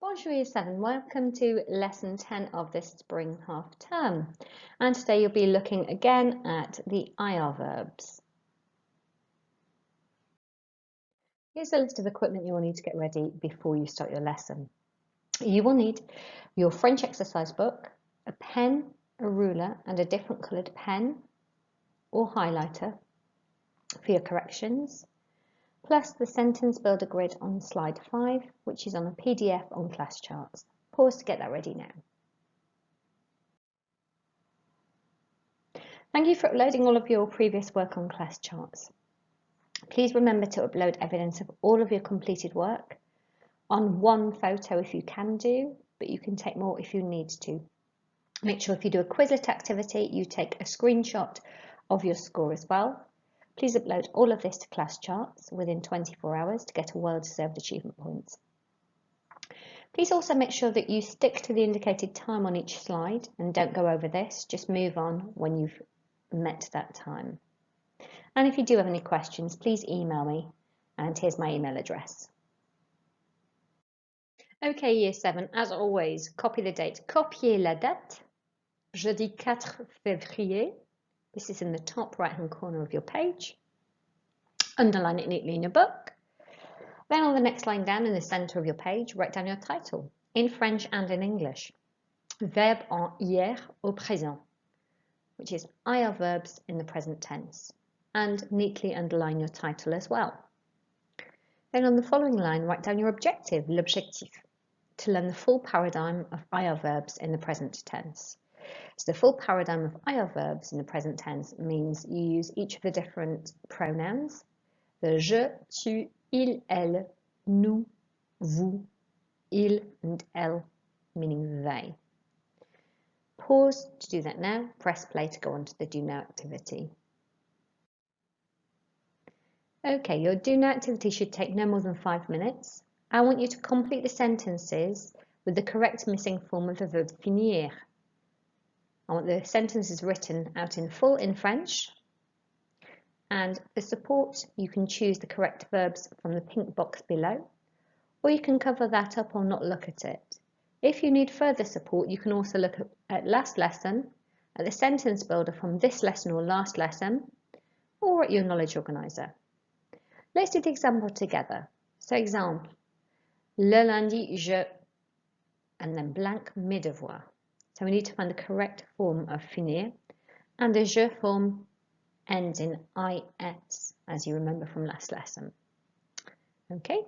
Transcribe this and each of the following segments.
Bonjour Year 7, welcome to lesson 10 of this spring half term. And today you'll be looking again at the IR verbs. Here's a list of equipment you will need to get ready before you start your lesson. You will need your French exercise book, a pen, a ruler and a different coloured pen or highlighter for your corrections, plus the sentence builder grid on slide 5, which is on a PDF on class charts. Pause to get that ready now. Thank you for uploading all of your previous work on class charts. Please remember to upload evidence of all of your completed work on one photo if you can do, but you can take more if you need to. Make sure if you do a Quizlet activity, you take a screenshot of your score as well. Please upload all of this to class charts within 24 hours to get a well-deserved achievement points. Please also make sure that you stick to the indicated time on each slide and don't go over this, just move on when you've met that time. And if you do have any questions, please email me, and here's my email address. Okay, Year 7, as always, copy the date. Copiez la date, jeudi 4 février. This is in the top right-hand corner of your page. Underline it neatly in your book. Then on the next line down in the centre of your page, write down your title, in French and in English. Verbe en hier au présent, which is IR verbs in the present tense, and neatly underline your title as well. Then on the following line, write down your objective, l'objectif, to learn the full paradigm of IR verbs in the present tense. So the full paradigm of IR verbs in the present tense means you use each of the different pronouns, the je, tu, il, elle, nous, vous, il and elle, meaning they. Pause to do that now, press play to go on to the do now activity. Okay, your do now activity should take no more than 5 minutes. I want you to complete the sentences with the correct missing form of the verb finir. I want the sentences written out in full in French, and for support you can choose the correct verbs from the pink box below, or you can cover that up or not look at it. If you need further support, you can also look at last lesson, at the sentence builder from this lesson or last lesson, or at your knowledge organizer. Let's do the example together. So example, le lundi je, and then blank mes devoirs. So we need to find the correct form of finir, and the je form ends in is, as you remember from last lesson. Okay,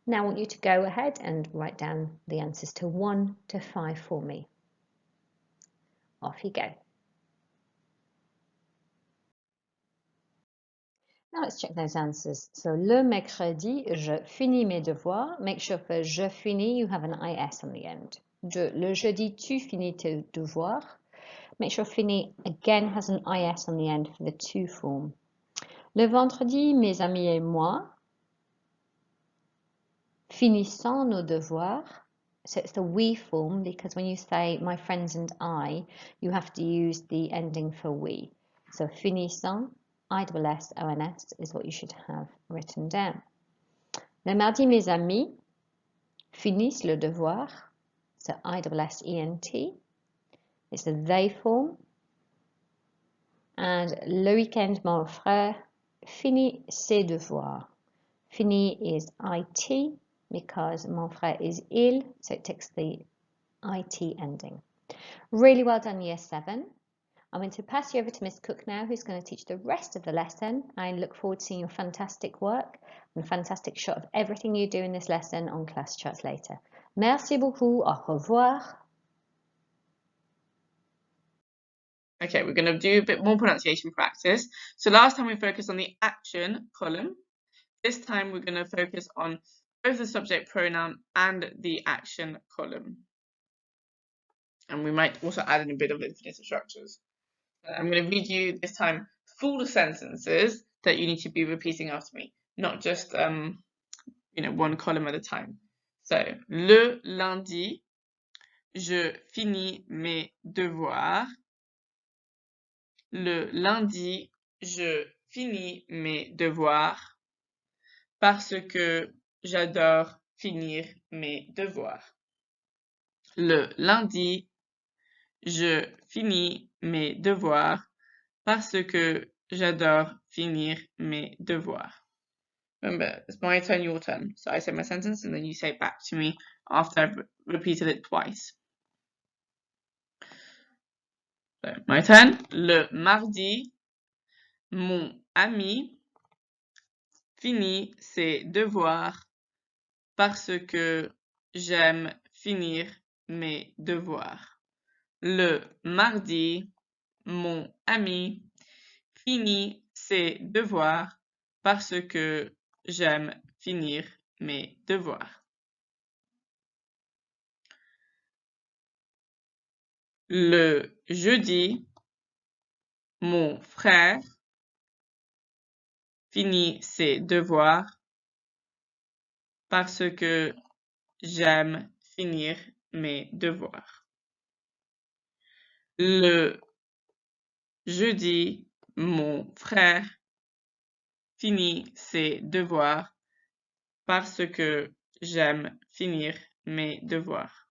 now I want you to go ahead and write down the answers to 1 to 5 for me. Off you go. Now let's check those answers. So, le mercredi, je finis mes devoirs. Make sure for je finis you have an is on the end. Le jeudi, tu finis tes devoirs. Make sure finis again has an is on the end for the to form. Le vendredi, mes amis et moi finissons nos devoirs. So it's the we form, because when you say my friends and I, you have to use the ending for we. So finissons, ISS is what you should have written down. Le mardi, mes amis finissent le devoir. So ISSENT. It's the they form. And le week-end, mon frère finit ses devoirs. Fini is IT because mon frère is il, so it takes the IT ending. Really well done, Year 7. I'm going to pass you over to Miss Cooke now, who's going to teach the rest of the lesson. I look forward to seeing your fantastic work and a fantastic shot of everything you do in this lesson on class charts later. Merci beaucoup. Au revoir. Okay, we're going to do a bit more pronunciation practice. So last time we focused on the action column. This time we're going to focus on both the subject pronoun and the action column. And we might also add in a bit of infinitive structures. I'm going to read you this time full sentences that you need to be repeating after me, not just one column at a time. So, le lundi, je finis mes devoirs. Le lundi, je finis mes devoirs parce que j'adore finir mes devoirs. Le lundi, je finis mes devoirs parce que j'adore finir mes devoirs. Remember, it's my turn, your turn. So I say my sentence and then you say it back to me after I've repeated it twice. So, my turn. Le mardi, mon ami finit ses devoirs parce que j'aime finir mes devoirs. Le mardi, mon ami finit ses devoirs parce que j'aime finir mes devoirs. Le jeudi, mon frère finit ses devoirs parce que j'aime finir mes devoirs. Le jeudi, mon frère finit ses devoirs parce que j'aime finir mes devoirs.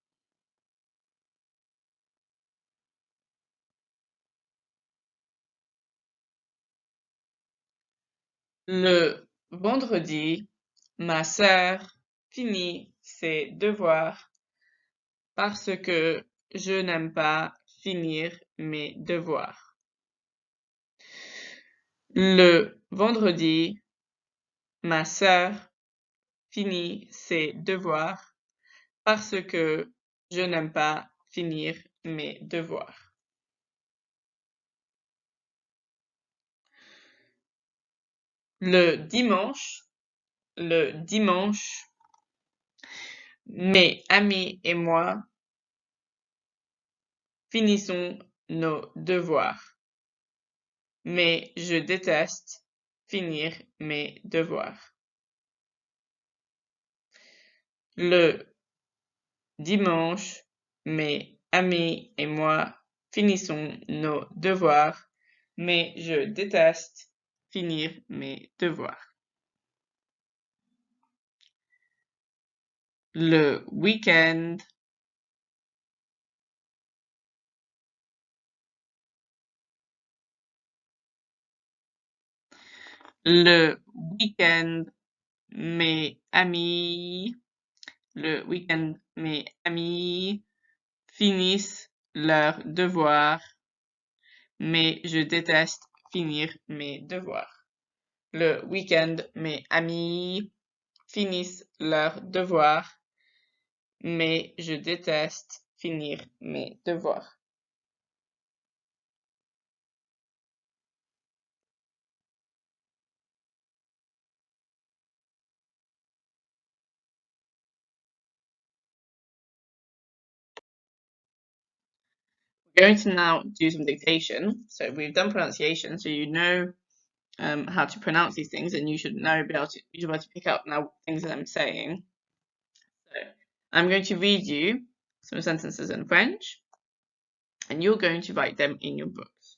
Le vendredi, ma sœur finit ses devoirs parce que je n'aime pas finir mes devoirs. Le vendredi, ma sœur finit ses devoirs parce que je n'aime pas finir mes devoirs. Le dimanche, mes amis et moi finissons nos devoirs. Mais je déteste finir mes devoirs. Le dimanche, mes amis et moi finissons nos devoirs, mais je déteste finir mes devoirs. Le week-end, le week-end, mes amis finissent leurs devoirs, mais je déteste finir mes devoirs. Le week-end, mes amis finissent leurs devoirs, mais je déteste finir mes devoirs. We're going to now do some dictation. So we've done pronunciation, so you know how to pronounce these things, and you should be able to pick up now things that I'm saying. So I'm going to read you some sentences in French, and you're going to write them in your books.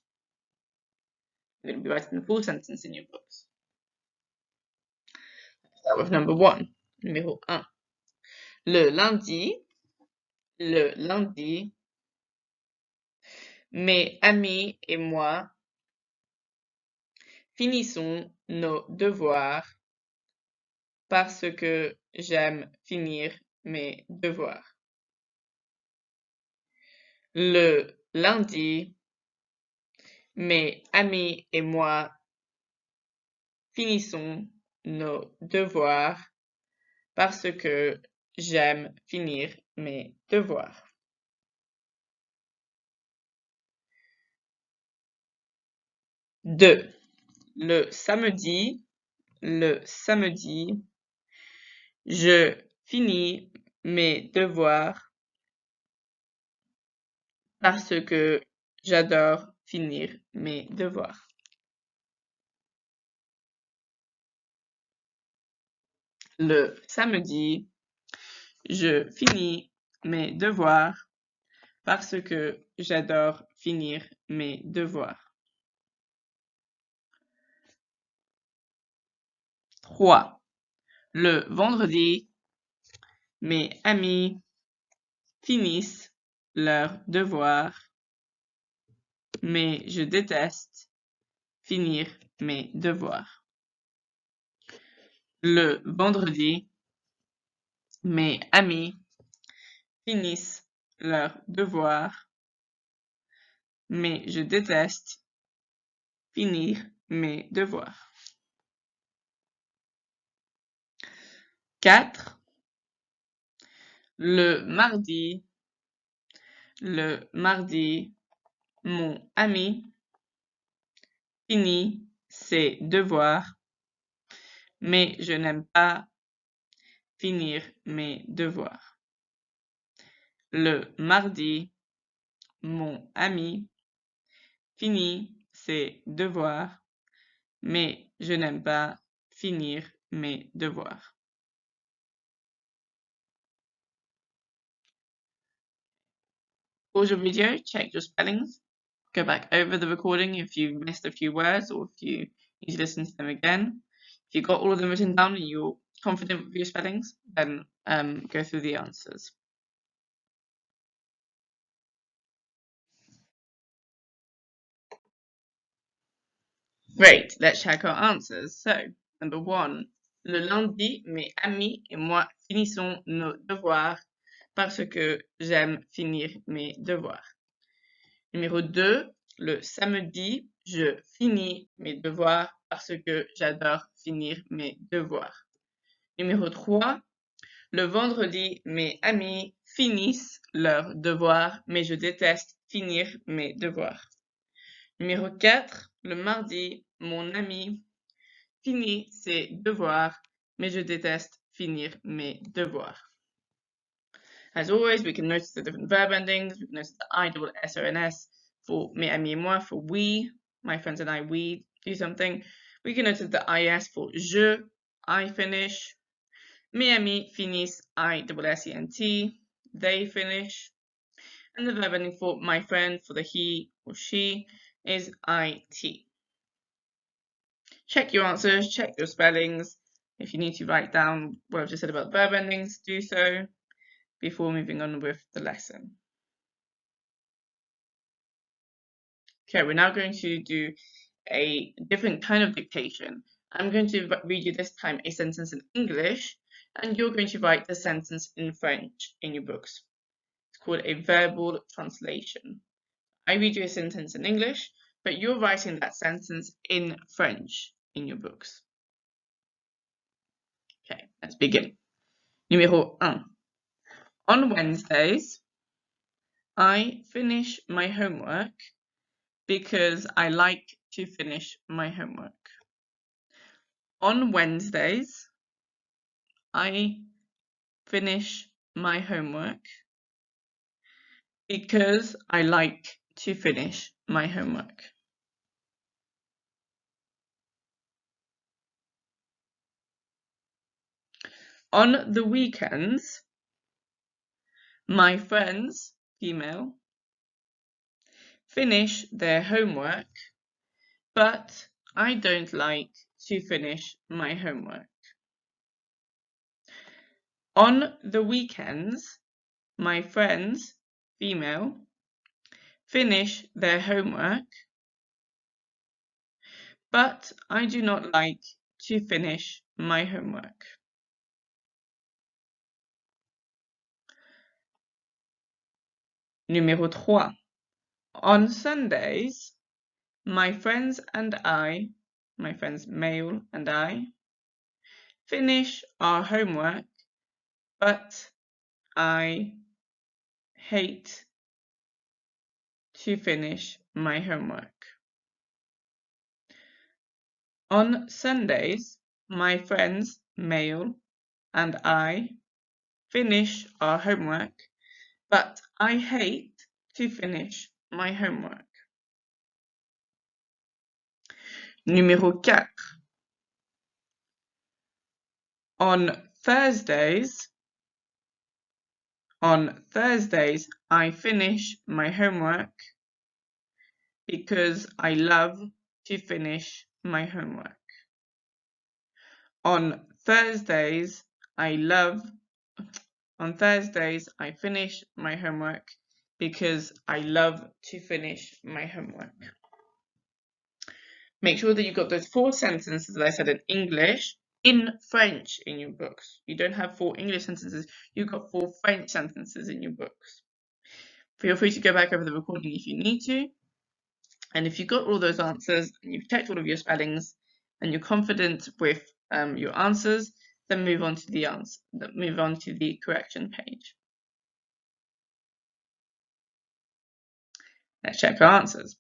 You're going to be writing the full sentence in your books. Let's start with number 1. Numéro 1. Le lundi, mes amis et moi finissons nos devoirs parce que j'aime finir mes devoirs. Le lundi, mes amis et moi finissons nos devoirs parce que j'aime finir mes devoirs. 2. Le samedi, je finis mes devoirs parce que j'adore finir mes devoirs. Le samedi, je finis mes devoirs parce que j'adore finir mes devoirs. 3. Le vendredi, mes amis finissent leurs devoirs, mais je déteste finir mes devoirs. Le vendredi, mes amis finissent leurs devoirs, mais je déteste finir mes devoirs. 4. Le mardi, mon ami finit ses devoirs, mais je n'aime pas finir mes devoirs. Le mardi, mon ami finit ses devoirs, mais je n'aime pas finir mes devoirs. Pause your video, check your spellings, go back over the recording if you missed a few words or if you need to listen to them again. If you've got all of them written down and you're confident with your spellings, then go through the answers. Great, let's check our answers. So, number 1, le lundi, mes amis et moi finissons nos devoirs parce que j'aime finir mes devoirs. Numéro 2, le samedi, je finis mes devoirs parce que j'adore finir mes devoirs. Numéro 3, le vendredi, mes amis finissent leurs devoirs, mais je déteste finir mes devoirs. Numéro 4, le mardi, mon ami finit ses devoirs, mais je déteste finir mes devoirs. As always, we can notice the different verb endings. We can notice the I-double-S-O-N-S for mes amis et moi, for we, my friends and I, we do something. We can notice the IS for je, I finish. Mes amis finissent, I-double-S-E-N-T, they finish. And the verb ending for my friend, for the he or she, is IT. Check your answers, check your spellings. If you need to write down what I've just said about verb endings, do so before moving on with the lesson. Okay, we're now going to do a different kind of dictation. I'm going to read you this time a sentence in English, and you're going to write the sentence in French in your books. It's called a verbal translation. I read you a sentence in English, but you're writing that sentence in French in your books. Okay, let's begin. Numéro 1. On Wednesdays, I finish my homework because I like to finish my homework. On Wednesdays, I finish my homework because I like to finish my homework. On the weekends, my friends, female, finish their homework, but I don't like to finish my homework. On the weekends, my friends, female, finish their homework, but I do not like to finish my homework. Numéro 3. On Sundays, my friends and I, my friends male and I, finish our homework, but I hate to finish my homework. On Sundays, my friends male and I finish our homework, but I hate to finish my homework. Numéro 4. On Thursdays, I finish my homework because I love to finish my homework. On Thursdays, I love On Thursdays, I finish my homework because I love to finish my homework. Make sure that you've got those 4 sentences that I said in English in French in your books. You don't have 4 English sentences, you've got 4 French sentences in your books. Feel free to go back over the recording if you need to. And if you've got all those answers and you've checked all of your spellings and you're confident with your answers, then move on to the correction page. Let's check our answers.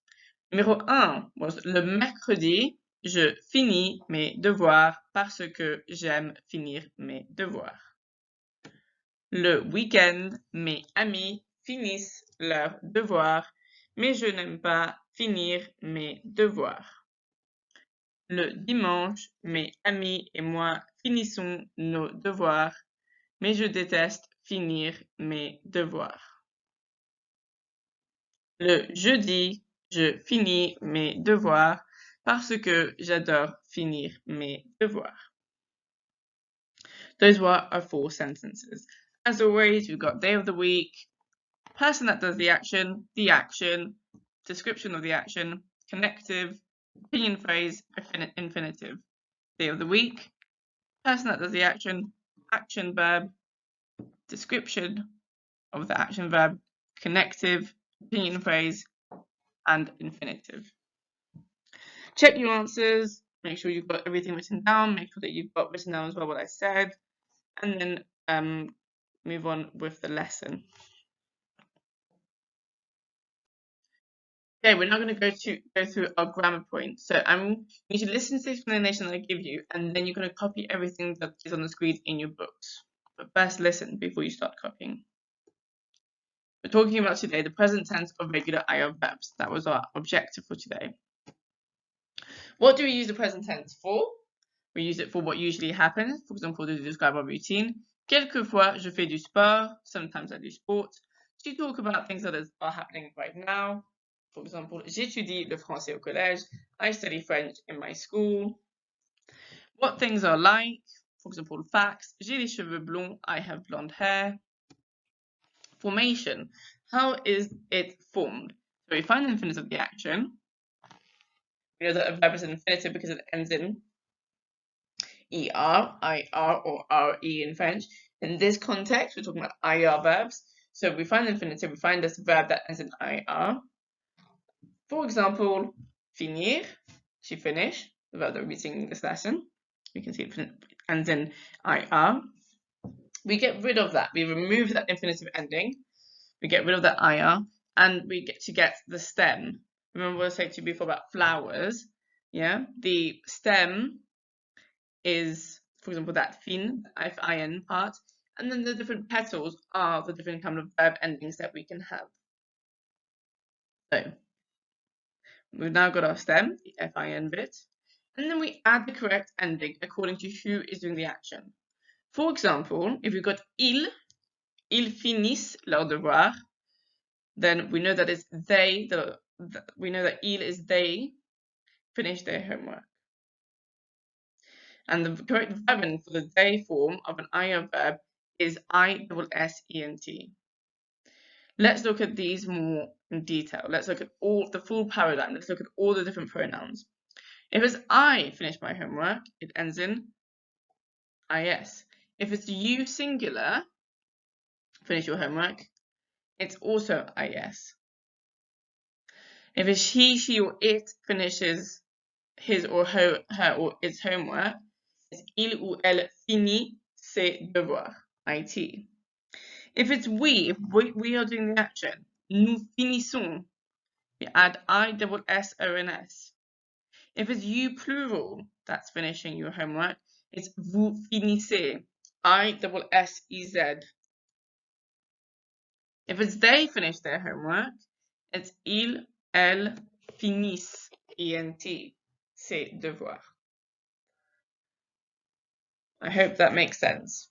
Numéro 1 was le mercredi, je finis mes devoirs parce que j'aime finir mes devoirs. Le week-end, mes amis finissent leurs devoirs, mais je n'aime pas finir mes devoirs. Le dimanche, mes amis et moi finissons nos devoirs, mais je déteste finir mes devoirs. Le jeudi, je finis mes devoirs parce que j'adore finir mes devoirs. Those were our 4 sentences. As always, we've got day of the week, person that does the action, description of the action, connective, opinion phrase, infinitive. Day of the week, person that does the action verb, description of the action verb, connective, opinion phrase, and infinitive. Check your answers, make sure you've got everything written down, make sure that you've got written down as well what I said, and then move on with the lesson. Okay, we're now going to go through our grammar points. So you need to listen to the explanation that I give you, and then you're going to copy everything that is on the screen in your books. But first listen before you start copying. We're talking about today the present tense of regular IR verbs. That was our objective for today. What do we use the present tense for? We use it for what usually happens, for example, to describe our routine. Quelquefois, je fais du sport. Sometimes I do sport. To talk about things that are happening right now. For example, j'étudie le français au collège. I study French in my school. What things are like. For example, facts. J'ai les cheveux blonds. I have blonde hair. Formation. How is it formed? So we find the infinitive of the action. We know that a verb is an infinitive because it ends in ER, IR, or RE in French. In this context, we're talking about IR verbs. So we find the infinitive, we find this verb that ends in IR. For example, finir, to finish, the verb that we're using in this lesson. You can see it ends in IR. We get rid of that. We remove that infinitive ending. We get rid of that IR, and we get to get the stem. Remember what I said to you before about flowers? Yeah, the stem is, for example, that fin, F-I-N part, and then the different petals are the different kind of verb endings that we can have. So we've now got our stem, the F-I-N bit, and then we add the correct ending according to who is doing the action. For example, if we've got ils finissent leurs devoirs, then we know that it's they, we know that ils is they finish their homework. And the correct verb for the they form of an IR verb is ISSENT. Let's look at these more in detail. Let's look at all the full paradigm. Let's look at all the different pronouns. If it's I finish my homework, it ends in IS. If it's you singular finish your homework, it's also IS. If it's he, she, or it finishes his or her or its homework, it's il ou elle finit ses devoirs, IT. If it's we are doing the action, nous finissons, we add ISSONS. If it's you plural that's finishing your homework, it's vous finissez, ISSEZ. If it's they finish their homework, it's ils, elles finissent, ENT, ses devoirs. I hope that makes sense.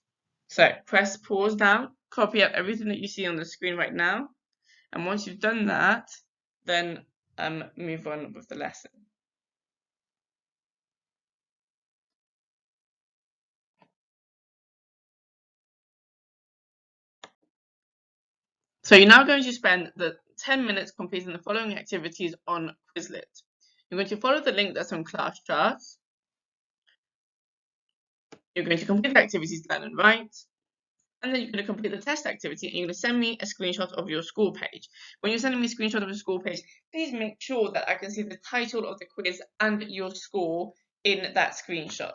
So press pause now, copy out everything that you see on the screen right now, and once you've done that, then move on with the lesson. So you're now going to spend the 10 minutes completing the following activities on Quizlet. You're going to follow the link that's on class charts. You're going to complete the activities learn and write. And then you're going to complete the test activity and you're going to send me a screenshot of your school page. When you're sending me a screenshot of your school page, please make sure that I can see the title of the quiz and your score in that screenshot.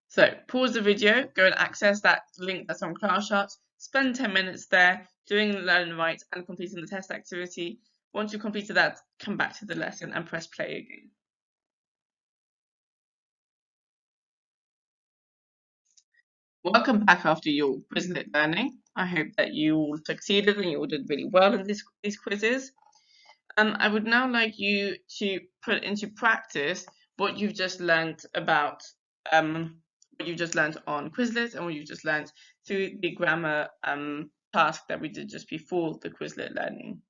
So pause the video, go and access that link that's on class charts, spend 10 minutes there doing the learn and write and completing the test activity. Once you've completed that, come back to the lesson and press play again. Welcome back after your Quizlet learning. I hope that you all succeeded and you all did really well in these quizzes. I would now like you to put into practice what you've just learned about what you've just learned on Quizlet and what you've just learned through the grammar task that we did just before the Quizlet learning.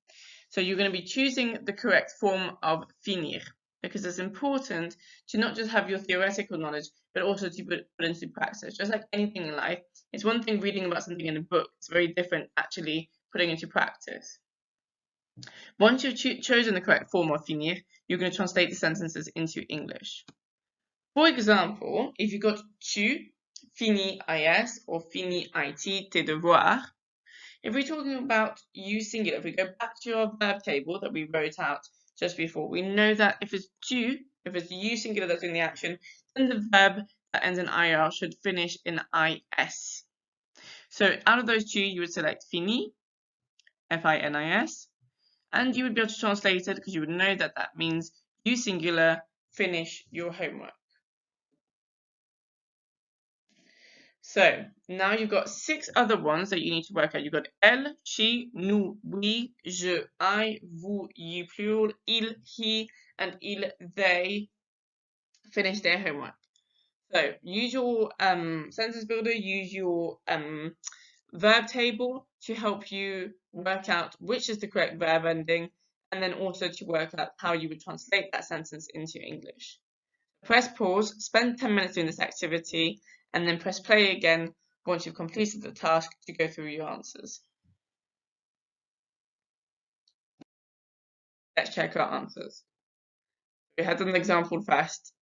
So you're going to be choosing the correct form of finir, because it's important to not just have your theoretical knowledge, but also to put into practice. Just like anything in life, it's one thing reading about something in a book, it's very different actually putting into practice. Once you've chosen the correct form of finir, you're going to translate the sentences into English. For example, if you got tu finis is or finis it tes devoirs, if we're talking about you singular, if we go back to your verb table that we wrote out just before, we know that if it's tu, if it's you singular that's doing the action, then the verb that ends in ir should finish in is. So out of those two, you would select finis, finis, and you would be able to translate it because you would know that that means you singular, finish your homework. So now you've got 6 other ones that you need to work out. You've got elle, she, nous, oui, je, I, vous, you plural, il, he, and il, they finish their homework. So use your sentence builder, use your verb table to help you work out which is the correct verb ending, and then also to work out how you would translate that sentence into English. Press pause, spend 10 minutes doing this activity, and then press play again once you've completed the task to go through your answers. Let's check our answers. We had an example first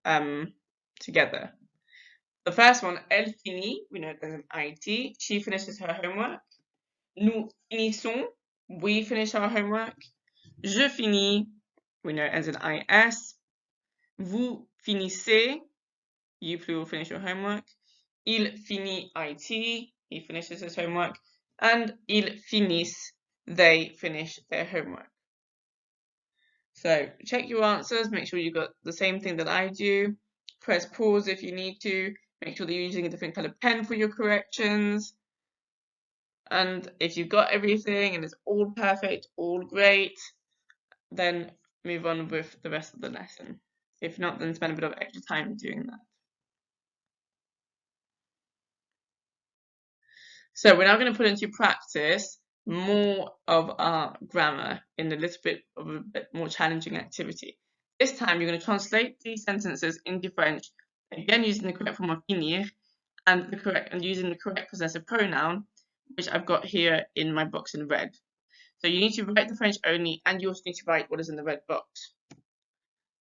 together. The first one, elle finit, we know there's an IT, she finishes her homework. Nous finissons, we finish our homework. Je finis, we know it ends in IS. Vous finissez, you plural finish your homework. Il finit IT, he finishes his homework. And ils finissent, they finish their homework. So check your answers, make sure you got the same thing that I do. Press pause if you need to. Make sure that you're using a different color pen for your corrections. And if you've got everything and it's all perfect, all great, then move on with the rest of the lesson. If not, then spend a bit of extra time doing that. So we're now going to put into practice more of our grammar in a little bit of a bit more challenging activity. This time you're going to translate these sentences into French, again using the correct form of finir and using the correct possessive pronoun, which I've got here in my box in red. So you need to write the French only, and you also need to write what is in the red box.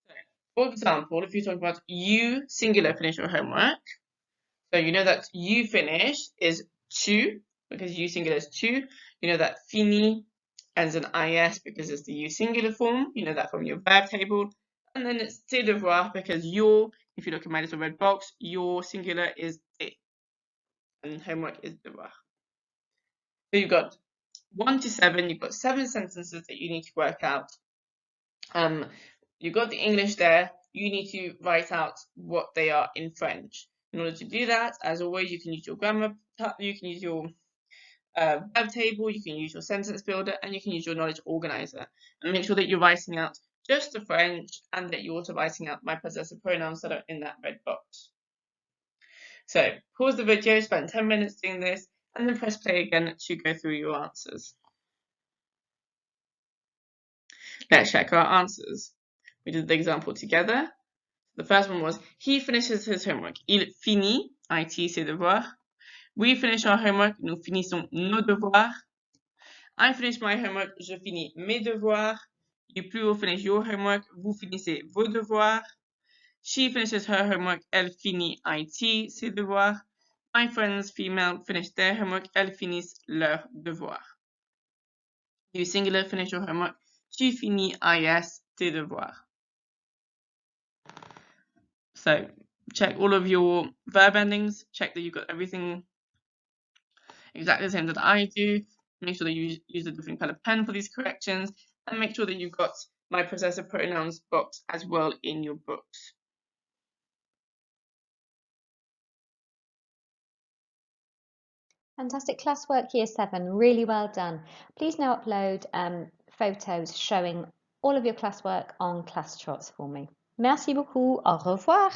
So, for example, if you're talking about you singular finish your homework, so you know that you finish is tu, because you singular is tu. You know that fini ends in is because it's the you singular form. You know that from your verb table. And then it's tes devoirs because your, if you look at my little red box, your singular is tes. And homework is devoir. So you've got 1 to 7, you've got 7 sentences that you need to work out. You've got the English there, you need to write out what they are in French. In order to do that, as always, you can use your grammar, you can use your verb table, you can use your sentence builder, and you can use your knowledge organizer. And make sure that you're writing out just the French and that you're also writing out my possessive pronouns that are in that red box. So pause the video, spend 10 minutes doing this, and then press play again to go through your answers. Let's check our answers. We did the example together. The first one was, he finishes his homework. Il finit, IT, ses devoirs. We finish our homework, nous finissons nos devoirs. I finish my homework, je finis mes devoirs. You plural finish your homework, vous finissez vos devoirs. She finishes her homework, elle finit IT, ses devoirs. My friends, female, finish their homework, elles finissent leurs devoirs. You singular, finish your homework, tu finis IS, tes devoirs. So check all of your verb endings, check that you've got everything exactly the same that I do. Make sure that you use a different color pen for these corrections, and make sure that you've got my possessive pronouns box as well in your books. Fantastic classwork, Year 7. Really well done. Please now upload photos showing all of your classwork on Class Trots for me. Merci beaucoup. Au revoir.